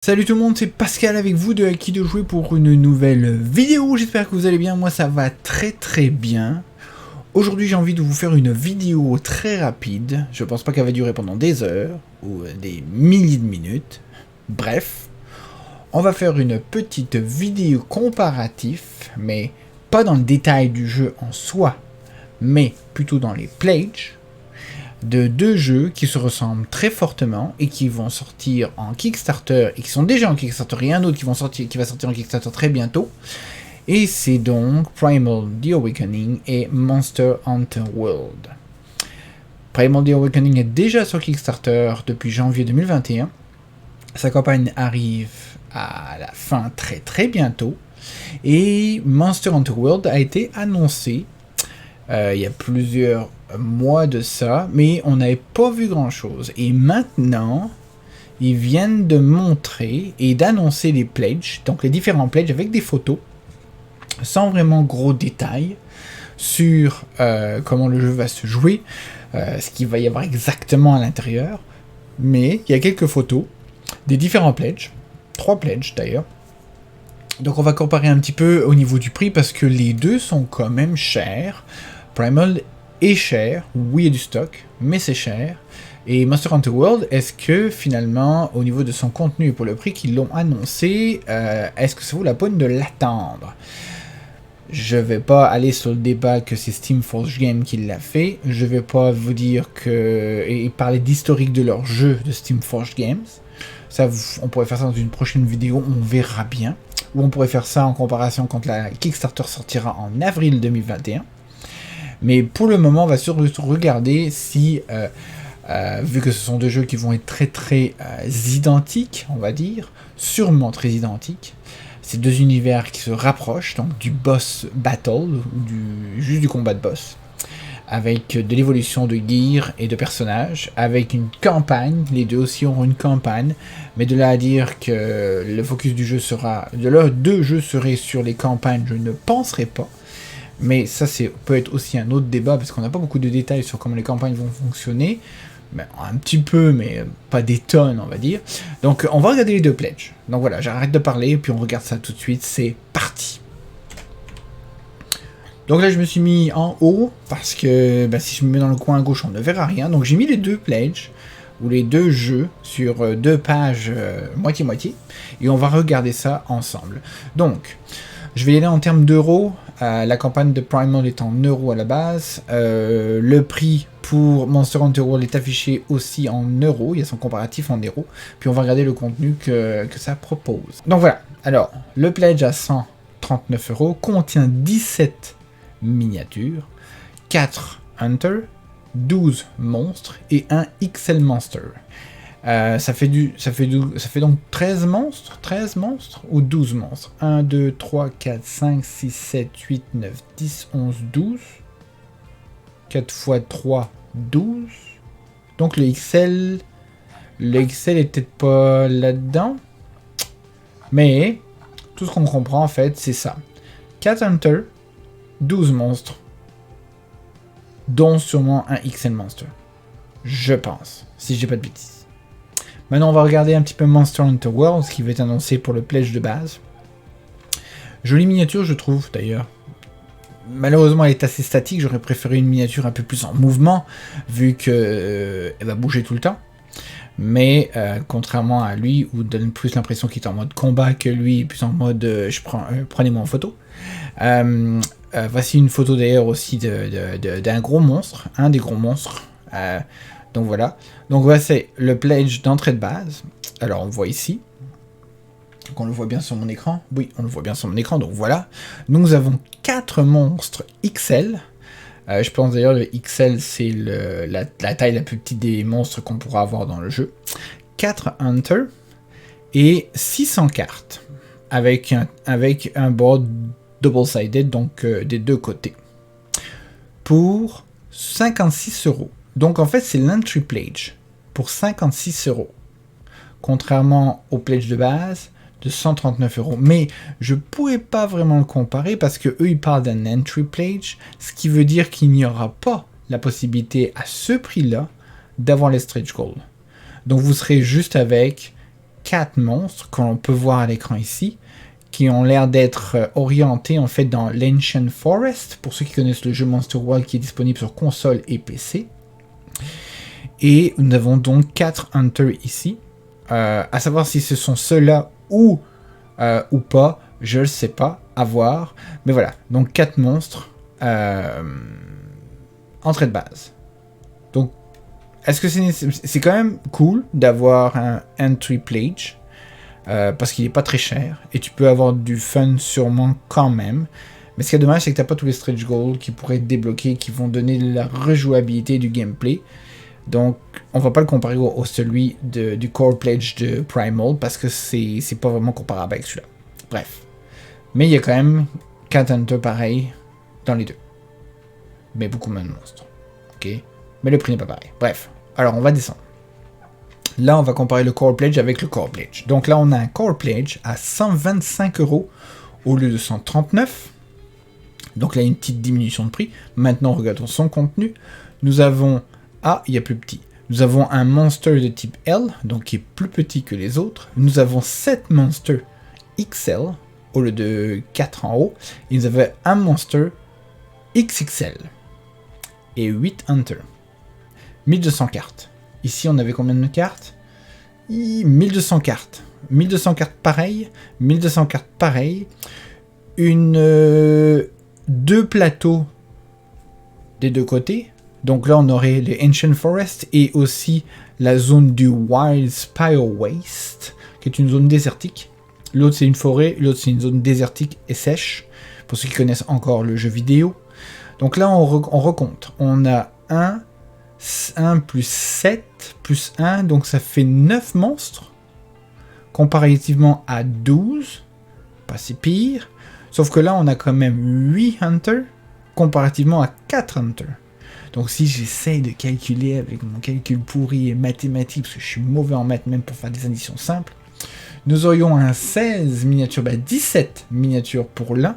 Salut tout le monde, c'est Pascal avec vous de Acquis de Jouer pour une nouvelle vidéo. J'espère que vous allez bien, moi ça va très bien. Aujourd'hui j'ai envie de vous faire une vidéo très rapide. Je pense pas qu'elle va durer pendant des heures ou des milliers de minutes. Bref, on va faire une petite vidéo comparative, mais pas dans le détail du jeu en soi, mais plutôt dans les pledges de deux jeux qui se ressemblent très fortement et qui vont sortir en Kickstarter et qui sont déjà en Kickstarter et un autre qui va sortir en Kickstarter très bientôt. Et c'est donc Primal The Awakening et Monster Hunter World. Primal The Awakening est déjà sur Kickstarter depuis janvier 2021. Sa campagne arrive à la fin très bientôt. Et Monster Hunter World a été annoncé il y a plusieurs mois de ça, mais on n'avait pas vu grand chose. Et maintenant, ils viennent de montrer et d'annoncer les pledges, donc les différents pledges avec des photos, sans vraiment gros détails sur comment le jeu va se jouer, ce qu'il va y avoir exactement à l'intérieur. Mais il y a quelques photos des différents pledges, 3 pledges d'ailleurs. Donc on va comparer un petit peu au niveau du prix parce que les deux sont quand même chers. Primal est cher, oui il y a du stock, mais c'est cher. Et Monster Hunter World, est-ce que finalement, au niveau de son contenu et pour le prix qu'ils l'ont annoncé, est-ce que ça vaut la peine de l'attendre? Je vais pas aller sur le débat que c'est Steam Force Games qui l'a fait. Je vais pas vous dire que et parler d'historique de leur jeu de Steam Force Games. Ça, on pourrait faire ça dans une prochaine vidéo, on verra bien. Ou on pourrait faire ça en comparaison quand la Kickstarter sortira en avril 2021. Mais pour le moment, on va surtout regarder si, vu que ce sont deux jeux qui vont être très identiques, on va dire, sûrement très identiques, c'est deux univers qui se rapprochent, donc du boss battle, ou juste du combat de boss, avec de l'évolution de gear et de personnages, avec une campagne, les deux aussi auront une campagne, mais de là à dire que le focus du jeu sera, de leurs deux jeux seraient sur les campagnes, je ne penserai pas. Mais ça peut être aussi un autre débat, parce qu'on n'a pas beaucoup de détails sur comment les campagnes vont fonctionner. Mais un petit peu, mais pas des tonnes, on va dire. Donc on va regarder les deux pledges. Donc voilà, j'arrête de parler, puis on regarde ça tout de suite, c'est parti. Donc là je me suis mis en haut, parce que si je me mets dans le coin à gauche, on ne verra rien. Donc j'ai mis les deux pledges, ou les deux jeux, sur deux pages moitié-moitié. Et on va regarder ça ensemble. Donc, je vais y aller en termes d'euros. La campagne de Primal est en euros à la base. Le prix pour Monster Hunter World est affiché aussi en euros. Il y a son comparatif en euros. Puis on va regarder le contenu que ça propose. Donc voilà. Alors, le pledge à 139 € contient 17 miniatures, 4 Hunter, 12 monstres et un XL Monster. Ça fait donc 13 monstres ou 12 monstres. 1, 2, 3, 4, 5, 6, 7, 8, 9, 10, 11, 12. 4 x 3, 12. Donc le XL est peut-être pas là-dedans. Mais tout ce qu'on comprend en fait, c'est ça. 4 Hunters, 12 monstres, dont sûrement un XL Monster. Je pense, si je dis pas de bêtises. Maintenant, on va regarder un petit peu Monster Hunter World, ce qui va être annoncé pour le pledge de base. Jolie miniature, je trouve, d'ailleurs. Malheureusement, elle est assez statique. J'aurais préféré une miniature un peu plus en mouvement, vu qu'elle va bouger tout le temps. Mais, contrairement à lui, où donne plus l'impression qu'il est en mode combat que lui, plus en mode prenez-moi en photo. Voici une photo d'ailleurs aussi d'un gros monstre, un des gros monstres. Donc voilà. Donc voilà, c'est le pledge d'entrée de base. Alors on voit ici. Donc on le voit bien sur mon écran. Oui, on le voit bien sur mon écran. Donc voilà. Nous avons 4 monstres XL. Je pense d'ailleurs le XL c'est la taille la plus petite des monstres qu'on pourra avoir dans le jeu. 4 Hunters et 600 cartes. Avec un board double-sided, donc des deux côtés. Pour 56 €. Donc en fait c'est l'entry pledge pour 56 €, contrairement au pledge de base de 139 €. Mais je pourrais pas vraiment le comparer parce que eux ils parlent d'un entry pledge, ce qui veut dire qu'il n'y aura pas la possibilité à ce prix-là d'avoir les stretch goals. Donc vous serez juste avec 4 monstres que l'on peut voir à l'écran ici, qui ont l'air d'être orientés en fait dans l'Ancient Forest, pour ceux qui connaissent le jeu Monster World qui est disponible sur console et PC. Et nous avons donc 4 Hunters ici. À savoir si ce sont ceux-là ou pas, je ne sais pas, à voir. Mais voilà, donc 4 monstres. Entrée de base. Donc, est-ce que c'est quand même cool d'avoir un entry pledge parce qu'il n'est pas très cher et tu peux avoir du fun sûrement quand même. Mais ce qui est dommage, c'est que tu n'as pas tous les stretch goals qui pourraient être débloqués, qui vont donner la rejouabilité du gameplay. Donc, on va pas le comparer au celui du core pledge de Primal parce que c'est pas vraiment comparable avec celui-là. Bref. Mais il y a quand même 4 hunters pareils dans les deux. Mais beaucoup moins de monstres. Ok. Mais le prix n'est pas pareil. Bref. Alors, on va descendre. Là, on va comparer le core pledge avec le core pledge. Donc là, on a un core pledge à 125 € au lieu de 139. Donc là, une petite diminution de prix. Maintenant, regardons son contenu. Nous avons... Ah, il y a plus petit. Nous avons un monster de type L, donc qui est plus petit que les autres. Nous avons 7 monsters XL, au lieu de 4 en haut. Et nous avons un monster XXL. Et 8 hunters. 1200 cartes. Ici, on avait combien de cartes? 1200 cartes. 1200 cartes pareilles. 1200 cartes pareilles. Deux plateaux des deux côtés. Donc là, on aurait les Ancient Forest et aussi la zone du Wild Spire Waste, qui est une zone désertique. L'autre, c'est une forêt. L'autre, c'est une zone désertique et sèche, pour ceux qui connaissent encore le jeu vidéo. Donc là, on recompte. On a 1 plus 7 plus 1, donc ça fait 9 monstres, comparativement à 12, pas si pire, sauf que là on a quand même 8 hunters, comparativement à 4 hunters. Donc si j'essaye de calculer avec mon calcul pourri et mathématique, parce que je suis mauvais en maths même pour faire des additions simples, nous aurions un 16 miniatures, 17 miniatures pour l'un,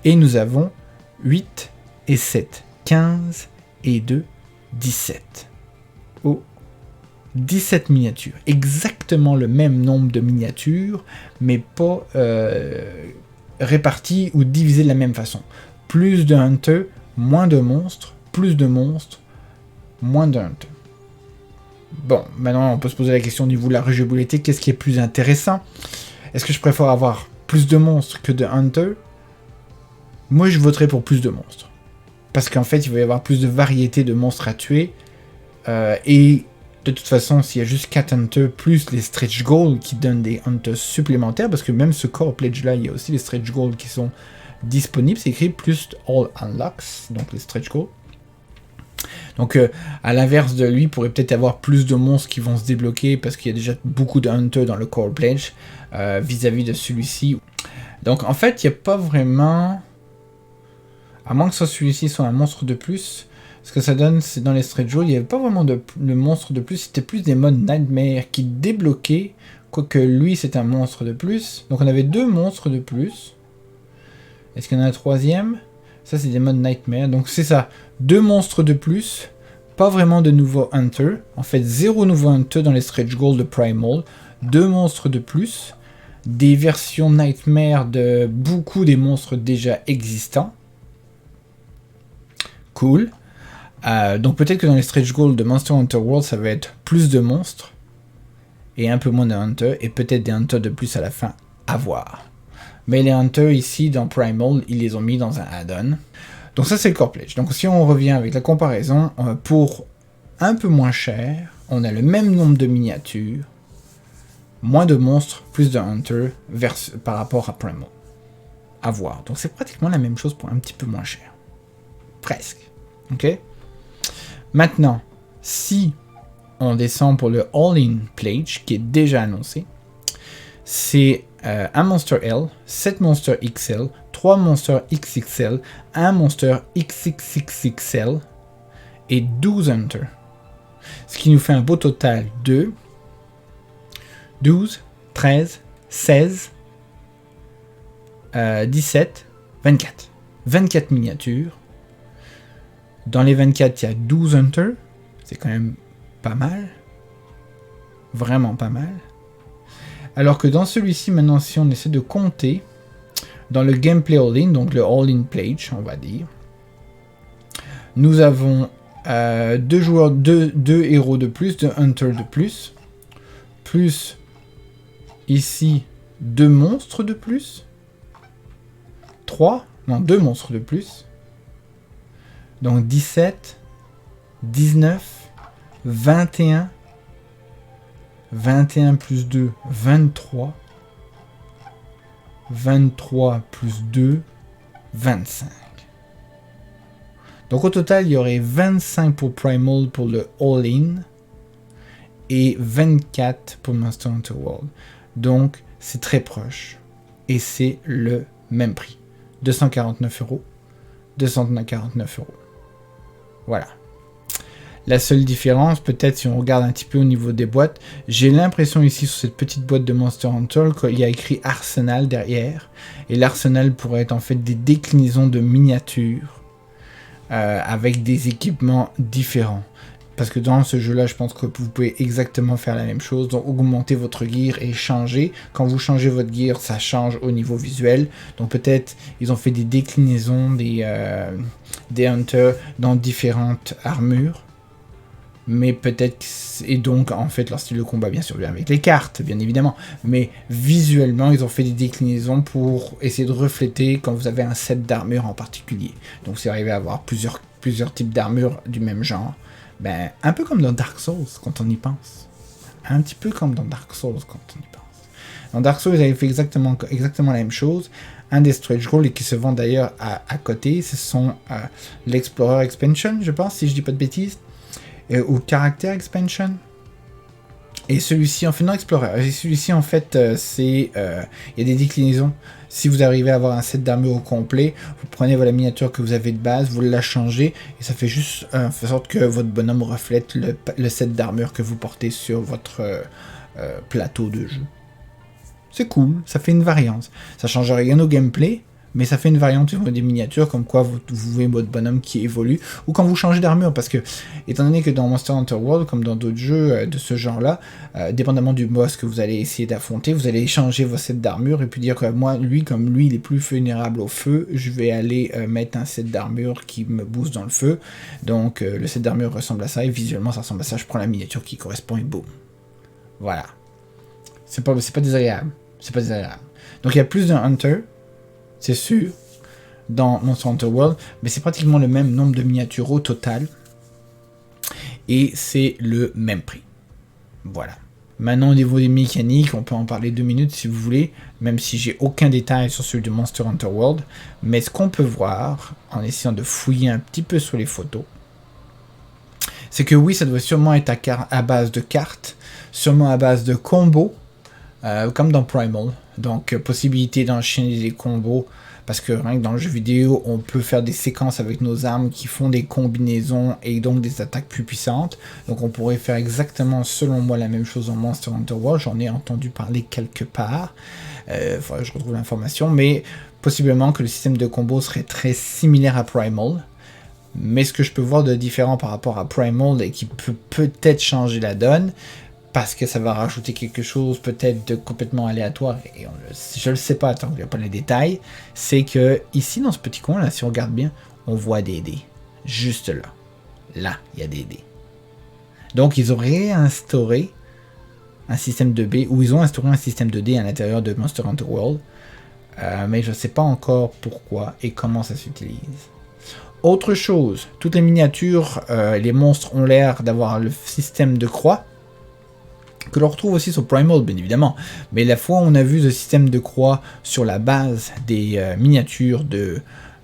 et nous avons 8 et 7, 15 et 2, 17. Oh, 17 miniatures. Exactement le même nombre de miniatures, mais pas réparties ou divisées de la même façon. Plus de hunters, moins de monstres, plus de monstres, moins de hunters. Bon, maintenant on peut se poser la question au niveau de la rejouabilité, qu'est-ce qui est plus intéressant? Est-ce que je préfère avoir plus de monstres que de hunters? Moi je voterais pour plus de monstres. Parce qu'en fait, il va y avoir plus de variété de monstres à tuer. Et de toute façon, s'il y a juste 4 hunters plus les stretch goals qui donnent des hunters supplémentaires, parce que même ce core pledge là, il y a aussi les stretch goals qui sont disponibles. C'est écrit plus all unlocks, donc les stretch goals. Donc à l'inverse de lui, il pourrait peut-être avoir plus de monstres qui vont se débloquer parce qu'il y a déjà beaucoup de hunters dans le core pledge vis-à-vis de celui-ci. Donc en fait, il n'y a pas vraiment... À moins que celui-ci soit un monstre de plus, ce que ça donne, c'est dans les stretch goals, il n'y avait pas vraiment de monstre de plus, c'était plus des modes Nightmare qui débloquaient, quoique lui c'est un monstre de plus. Donc on avait 2 monstres de plus. Est-ce qu'il y en a un troisième? Ça c'est des modes Nightmare, donc c'est ça, 2 monstres de plus, pas vraiment de nouveaux hunters, en fait 0 nouveaux hunters dans les stretch goals de Primal, 2 monstres de plus, des versions Nightmare de beaucoup des monstres déjà existants. Cool. Donc peut-être que dans les stretch goals de Monster Hunter World, ça va être plus de monstres et un peu moins de hunters, et peut-être des hunters de plus à la fin, à voir. Mais les hunters ici dans Primal, ils les ont mis dans un add-on. Donc ça c'est le core pledge. Donc si on revient avec la comparaison, pour un peu moins cher, on a le même nombre de miniatures, moins de monstres, plus de hunters par rapport à Primal. À voir. Donc c'est pratiquement la même chose pour un petit peu moins cher. Presque. Ok. Maintenant, si on descend pour le All-In Pledge, qui est déjà annoncé, c'est un Monster L, 7 Monsters XL, 3 Monsters XXL, 1 Monster XXXXL et 12 Hunters. Ce qui nous fait un beau total de 12, 13, 16, 17, 24. 24 miniatures. Dans les 24, il y a 12 hunters. C'est quand même pas mal. Vraiment pas mal. Alors que dans celui-ci, maintenant, si on essaie de compter, dans le gameplay all-in, donc le all-in page, on va dire, nous avons 2 joueurs, 2 héros de plus, 2 hunters de plus ici 2 monstres de plus, 2 monstres de plus, donc 17, 19, 21, 21 plus 2, 23, 23 plus 2, 25. Donc au total, il y aurait 25 pour Primal pour le all-in et 24 pour Monster Hunter World. Donc c'est très proche et c'est le même prix. 249 €, 249 €. Voilà. La seule différence, peut-être si on regarde un petit peu au niveau des boîtes, j'ai l'impression ici sur cette petite boîte de Monster Hunter qu'il y a écrit Arsenal derrière. Et l'Arsenal pourrait être en fait des déclinaisons de miniatures avec des équipements différents. Parce que dans ce jeu-là, je pense que vous pouvez exactement faire la même chose. Donc augmenter votre gear et changer. Quand vous changez votre gear, ça change au niveau visuel. Donc peut-être ils ont fait des déclinaisons des hunters dans différentes armures. Mais peut-être, et donc en fait leur style de combat bien sûr bien avec les cartes bien évidemment, mais visuellement ils ont fait des déclinaisons pour essayer de refléter quand vous avez un set d'armure en particulier. Donc c'est arrivé à avoir plusieurs types d'armures du même genre, ben un peu comme dans Dark Souls quand on y pense, un petit peu comme dans Dark Souls quand on y pense. Dans Dark Souls ils avaient fait exactement la même chose. Un des stretch goals qui se vend d'ailleurs à côté, ce sont l'Explorer Expansion, je pense, si je dis pas de bêtises. Ou Character Expansion. Et celui-ci, en fait, non Explorer. Et celui-ci, en fait, c'est... Il y a des déclinaisons. Si vous arrivez à avoir un set d'armure au complet, vous prenez la miniature que vous avez de base, vous la changez, et ça fait juste en sorte que votre bonhomme reflète le set d'armure que vous portez sur votre plateau de jeu. C'est cool, ça fait une variante. Ça change rien au gameplay, mais ça fait une variante sur des miniatures, comme quoi vous voyez votre bonhomme qui évolue, ou quand vous changez d'armure, parce que, étant donné que dans Monster Hunter World, comme dans d'autres jeux de ce genre-là, dépendamment du boss que vous allez essayer d'affronter, vous allez échanger vos sets d'armure, et puis dire que moi, comme lui, il est plus vulnérable au feu, je vais aller mettre un set d'armure qui me booste dans le feu, donc le set d'armure ressemble à ça, et visuellement ça ressemble à ça, je prends la miniature qui correspond, et boum. Voilà. C'est pas désagréable. C'est pas désagréable. Donc il y a plus d'un Hunter, c'est sûr, dans Monster Hunter World, mais c'est pratiquement le même nombre de miniatures au total, et c'est le même prix. Voilà. Maintenant, au niveau des mécaniques, on peut en parler 2 minutes si vous voulez, même si j'ai aucun détail sur celui de Monster Hunter World, mais ce qu'on peut voir, en essayant de fouiller un petit peu sur les photos, c'est que oui, ça doit sûrement être à base de cartes, sûrement à base de combos, comme dans Primal, donc possibilité d'enchaîner des combos, parce que rien que dans le jeu vidéo, on peut faire des séquences avec nos armes qui font des combinaisons et donc des attaques plus puissantes, donc on pourrait faire exactement, selon moi, la même chose dans Monster Hunter World, j'en ai entendu parler quelque part, faudrait que je retrouve l'information, mais possiblement que le système de combo serait très similaire à Primal, mais ce que je peux voir de différent par rapport à Primal et qui peut peut-être changer la donne, parce que ça va rajouter quelque chose peut-être de complètement aléatoire, et je le sais pas tant qu'il n'y a pas les détails, c'est que ici dans ce petit coin là, si on regarde bien, on voit des dés, juste là. Là, il y a des dés. Donc ils ont réinstauré un système de dés, ou ils ont instauré un système de dés à l'intérieur de Monster Hunter World, mais je ne sais pas encore pourquoi et comment ça s'utilise. Autre chose, toutes les miniatures, les monstres ont l'air d'avoir le système de croix, que l'on retrouve aussi sur Primal, bien évidemment. Mais la fois où on a vu ce système de croix sur la base des miniatures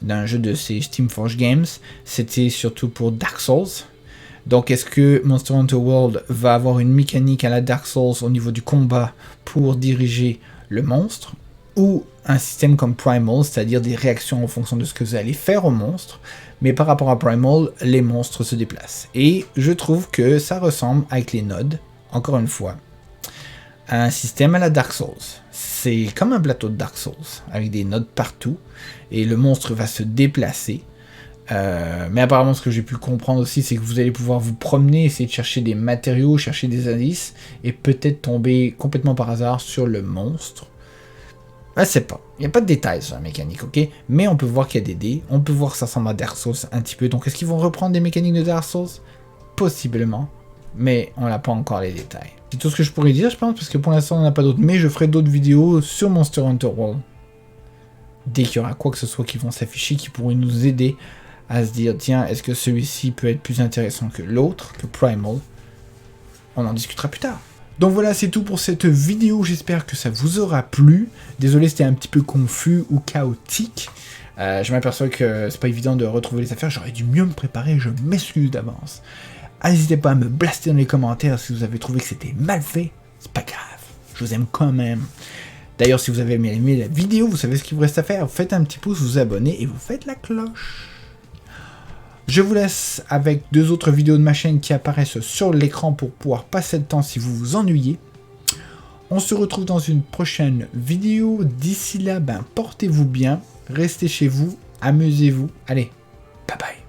d'un jeu de ces Steamforged Games, c'était surtout pour Dark Souls. Donc est-ce que Monster Hunter World va avoir une mécanique à la Dark Souls au niveau du combat pour diriger le monstre, ou un système comme Primal, c'est-à-dire des réactions en fonction de ce que vous allez faire au monstre, mais par rapport à Primal, les monstres se déplacent. Et je trouve que ça ressemble avec les nodes, encore une fois, un système à la Dark Souls. C'est comme un plateau de Dark Souls, avec des nodes partout, et le monstre va se déplacer Mais apparemment, ce que j'ai pu comprendre aussi, c'est que vous allez pouvoir vous promener, essayer de chercher des matériaux, chercher des indices, et peut-être tomber complètement par hasard sur le monstre. Je sais pas. Il n'y a pas de détails sur la mécanique, ok? Mais on peut voir qu'il y a des dés, on peut voir que ça ressemble à Dark Souls un petit peu. Donc est-ce qu'ils vont reprendre des mécaniques de Dark Souls? Possiblement. Mais on n'a pas encore les détails. C'est tout ce que je pourrais dire, je pense, parce que pour l'instant, on n'a pas d'autres. Mais je ferai d'autres vidéos sur Monster Hunter World. Dès qu'il y aura quoi que ce soit qui vont s'afficher, qui pourraient nous aider à se dire, tiens, est-ce que celui-ci peut être plus intéressant que l'autre, que Primal? On en discutera plus tard. Donc voilà, c'est tout pour cette vidéo, j'espère que ça vous aura plu. Désolé, c'était un petit peu confus ou chaotique. Je m'aperçois que c'est pas évident de retrouver les affaires, j'aurais dû mieux me préparer, je m'excuse d'avance. N'hésitez pas à me blaster dans les commentaires si vous avez trouvé que c'était mal fait, c'est pas grave, je vous aime quand même. D'ailleurs, si vous avez aimé la vidéo, vous savez ce qu'il vous reste à faire, faites un petit pouce, vous abonnez et vous faites la cloche. Je vous laisse avec 2 autres vidéos de ma chaîne qui apparaissent sur l'écran pour pouvoir passer le temps si vous vous ennuyez. On se retrouve dans une prochaine vidéo. D'ici là, portez-vous bien, restez chez vous, amusez-vous. Allez, bye bye.